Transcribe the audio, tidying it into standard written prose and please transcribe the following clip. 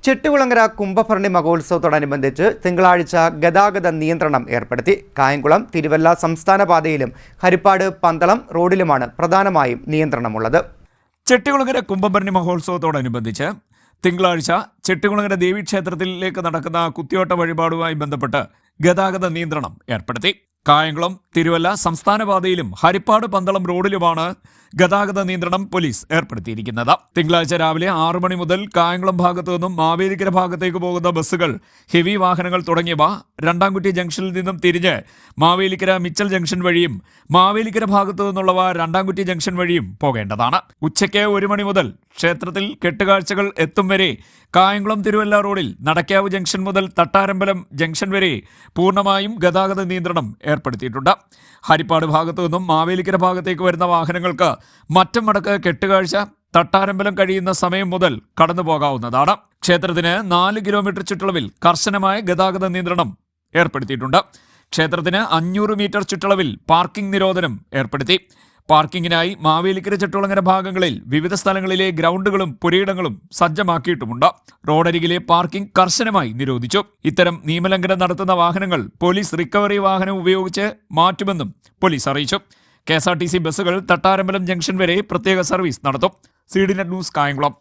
ചെട്ടികുളങ്ങര കുംഭഭരണി മഹോത്സവത്തോടനുബന്ധിച്ച് തിങ്കളാഴ്ച ഗതാഗത നിയന്ത്രണം ഏർപ്പെടുത്തി. കായംകുളം തിരുവല്ല സംസ്ഥാന പാതയിലും ഹരിപ്പാട് പന്തളം റോഡിലുമാണ് പ്രധാനമായും നിയന്ത്രണമുള്ളത്. ചെട്ടികുളങ്ങര കുംഭഭരണി മഹോത്സവത്തോടനുബന്ധിച്ച് തിങ്കളാഴ്ച ചെട്ടികുളങ്ങര ദേവീക്ഷേത്രത്തിലേക്ക് നടക്കുന്ന കുത്തിയോട്ട വഴിപാടുമായി ബന്ധപ്പെട്ട് ഗതാഗത നിയന്ത്രണം ഏർപ്പെടുത്തി. കായംകുളം തിരുവല്ല സംസ്ഥാന പാതയിലും ഹരിപ്പാട് പന്തളം റോഡിലുമാണ് ഗതാഗത നിയന്ത്രണം പോലീസ് ഏർപ്പെടുത്തിയിരിക്കുന്നത്. തിങ്കളാഴ്ച രാവിലെ 6 മണി മുതൽ കായംകുളം ഭാഗത്തു നിന്നും മാവേലിക്കര ഭാഗത്തേക്ക് പോകുന്ന ബസ്സുകൾ, ഹെവി വാഹനങ്ങൾ തുടങ്ങിയവ രണ്ടാംകുറ്റി ജംഗ്ഷനിൽ നിന്നും തിരിഞ്ഞ് മാവേലിക്കര മിച്ചൽ ജംഗ്ഷൻ വഴിയും മാവേലിക്കര ഭാഗത്തു നിന്നുള്ളവ രണ്ടാംകുറ്റി ജംഗ്ഷൻ വഴിയും പോകേണ്ടതാണ്. ഉച്ചയ്ക്ക് 1 മണി മുതൽ ക്ഷേത്രത്തിൽ കെട്ടുകാഴ്ചകൾ എത്തും വരെ കായംകുളം തിരുവല്ല റോഡിൽ നടക്കാവ് ജംഗ്ഷൻ മുതൽ തട്ടാരമ്പലം ജംഗ്ഷൻ വരെ പൂർണ്ണമായും ഗതാഗത നിയന്ത്രണം ഏർപ്പെടുത്തിയിട്ടുണ്ട്. ഹരിപ്പാട് ഭാഗത്തു നിന്നും മാവേലിക്കര ഭാഗത്തേക്ക് വരുന്ന വാഹനങ്ങൾക്ക് മറ്റം മടക്ക് കെട്ടുകാഴ്ച തട്ടാരമ്പലം കഴിയുന്ന സമയം മുതൽ കടന്നു പോകാവുന്നതാണ്. ക്ഷേത്രത്തിന് 4 കിലോമീറ്റർ ചുറ്റളവിൽ കർശനമായ ഗതാഗത നിയന്ത്രണം ഏർപ്പെടുത്തിയിട്ടുണ്ട്. ക്ഷേത്രത്തിന് 500 മീറ്റർ ചുറ്റളവിൽ പാർക്കിംഗ് നിരോധനം ഏർപ്പെടുത്തി. പാർക്കിങ്ങിനായി മാവേലിക്കര ചെട്ടികുളങ്ങര ഭാഗങ്ങളിൽ വിവിധ സ്ഥലങ്ങളിലെ ഗ്രൗണ്ടുകളും പുരയിടങ്ങളും സജ്ജമാക്കിയിട്ടുമുണ്ട്. റോഡരികിലെ പാർക്കിംഗ് കർശനമായി നിരോധിച്ചു. ഇത്തരം നിയമലംഘനം നടത്തുന്ന വാഹനങ്ങൾ പോലീസ് റിക്കവറി വാഹനം ഉപയോഗിച്ച് മാറ്റുമെന്നും പോലീസ് അറിയിച്ചു. KSRTC ബസ്സുകൾ തട്ടാരമ്പലം ജംഗ്ഷൻ വരെ പ്രത്യേക സർവീസ് നടത്തും. CDNet news, Kayamkulam.